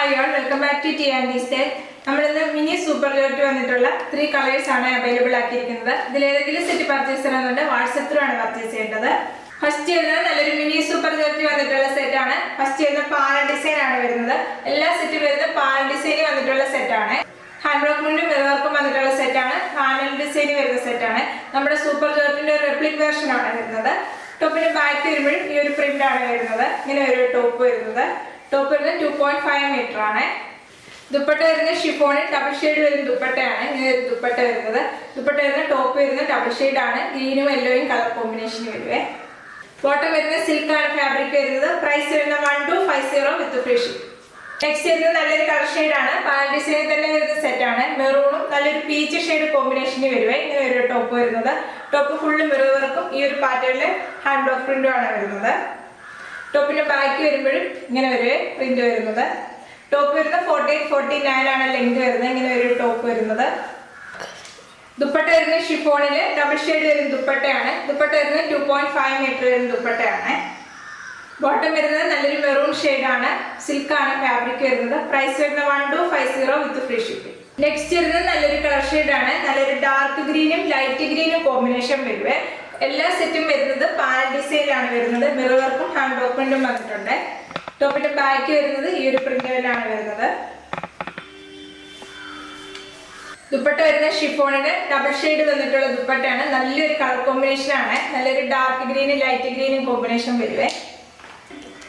Hi all, welcome back to T&D Style. നമ്മൾ ഇന്ന് mini super georgette വന്നിട്ടുള്ള 3 colours ആണ് അവൈലബിൾ ആക്കിയിരിക്കുന്നത്. ഇതിൽ ഏതെങ്കിലും സെറ്റ് പർച്ചേസ് ചെയ്യണമെന്നുണ്ട് വാട്സ്ആപ്പ് ത്രൂ ആണ് പർച്ചേസ് ചെയ്യേണ്ടത്. ഫസ്റ്റ് ചെയ്യുന്നത് നല്ലൊരു മിനി സൂപ്പർ ജോർജറ്റ് വന്നിട്ടുള്ള സെറ്റ് ആണ്. ഫസ്റ്റ് ചെയ്യുന്ന പാൽ ഡിസൈൻ ആണ് വരുന്നത്. എല്ലാ സെറ്റും വരുന്നത് പാൽ ഡിസൈൻ വന്നിട്ടുള്ള സെറ്റ് ആണ്. ഹാൻഡ് വർക്ക് മുണ്ടും മിറർവർക്കും വന്നിട്ടുള്ള സെറ്റ് ആണ്. ഹാൻഡ് ഡിസൈൻ വരുന്ന സെറ്റ് ആണ്. നമ്മുടെ സൂപ്പർ ജോർജറ്റിന്റെ ഒരു റെപ്ലിക് വേർഷൻ ആണ് വരുന്നത്. ടോപ്പിന് ബാക്ക് വരുമ്പോഴും ഈ ഒരു പ്രിന്റ് ആണ് വരുന്നത്. ഇങ്ങനെ ഒരു ടോപ്പ് വരുന്നത്. ടോപ്പ് വരുന്നത് 2.5 മീറ്റർ ആണ്. ദുപ്പട്ട വരുന്നത് ഷിഫോണിൽ ഡബിൾ ഷെയ്ഡ് വരുന്ന ദുപ്പട്ടയാണ്. ഇങ്ങനെ ഒരു ദുപ്പട്ട വരുന്നത്. ദുപ്പട്ട വരുന്ന ടോപ്പ് വരുന്നത് ഡബിൾ ഷെയ്ഡ് ആണ്. ഗ്രീനും യെല്ലോയും കളർ കോമ്പിനേഷൻ വരുവേ. ബോട്ടം വരുന്നത് സിൽക്ക് ആണ് ഫാബ്രിക് വരുന്നത്. പ്രൈസ് വരുന്നത് 1250 വിത്ത് ഫ്രീ ഷിപ്പ്. നെക്സ്റ്റ് വരുന്നത് നല്ലൊരു കളർ ഷെയ്ഡ് ആണ്. പാൽ ഡിസൈനിൽ തന്നെ വരുന്ന സെറ്റ് ആണ്. മെറൂണും നല്ലൊരു പീച്ച് ഷെയ്ഡ് കോമ്പിനേഷന് വരുവേ. ഇങ്ങനെ ഒരു ടോപ്പ് വരുന്നത്. ടോപ്പ് ഫുള്ള് മിറർ വർക്കും ഈ ഒരു പാറ്റേണിൽ ഹാൻഡ് വർക്ക് പ്രിന്റും ആണ് വരുന്നത്. ടോപ്പിന്റെ ബാക്ക് വരുമ്പോഴും ഇങ്ങനെ ഒരു പ്രിന്റ് വരുന്നത്. ടോപ്പ് വരുന്നത് 48-49 ആണ് ലെങ്ത് വരുന്നത്. ഇങ്ങനെ ഒരു ടോപ്പ് വരുന്നത്. ദുപ്പട്ട വരുന്നത് ഷിഫോണില് ഡബിൾ ഷെയ്ഡ് വരുന്ന ദുപ്പട്ടയാണ്. ദുപ്പട്ട വരുന്നത് 2.5 മീറ്റർ വരുന്ന ദുപ്പട്ടയാണ്. ബോട്ടം വരുന്നത് നല്ലൊരു മെറൂൺ ഷെയ്ഡ് ആണ്. സിൽക്ക് ആണ് ഫാബ്രിക് വരുന്നത്. പ്രൈസ് വരുന്നത് 1250 വിത്ത് ഫ്രീ ഷിപ്പിംഗ്. നെക്സ്റ്റ് വരുന്നത് നല്ലൊരു കളർ ഷെയ്ഡ് ആണ്. നല്ലൊരു ഡാർക്ക് ഗ്രീനും ലൈറ്റ് ഗ്രീനും കോമ്പിനേഷൻ വരുവേ. എല്ലാ സെറ്റും വരുന്നത് പാൽ ഡിസൈനിലാണ് വരുന്നത്. മിറർ വർക്കും ഹാൻഡ് വർക്ക് പ്രിന്റും വന്നിട്ടുണ്ട്. ടോപ്പിന്റെ ബാക്ക് വരുന്നത് ഈ ഒരു പ്രിന്റിലാണ് വരുന്നത്. ദുപ്പട്ട വരുന്ന ഷിഫോണിന് ഡബിൾ ഷെയ്ഡ് വന്നിട്ടുള്ള ദുപ്പട്ടയാണ്. നല്ലൊരു കളർ കോമ്പിനേഷൻ ആണ്. നല്ലൊരു ഡാർക്ക് ഗ്രീനും ലൈറ്റ് ഗ്രീനും കോമ്പിനേഷൻ വരുവേ.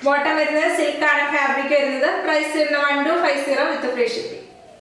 ബോട്ടം വരുന്നത് സിൽക്ക് ആണ് ഫാബ്രിക് വരുന്നത്. പ്രൈസ് വരുന്നത് 1250 വിത്ത് ഫ്രീ ഷിപ്പിംഗ്.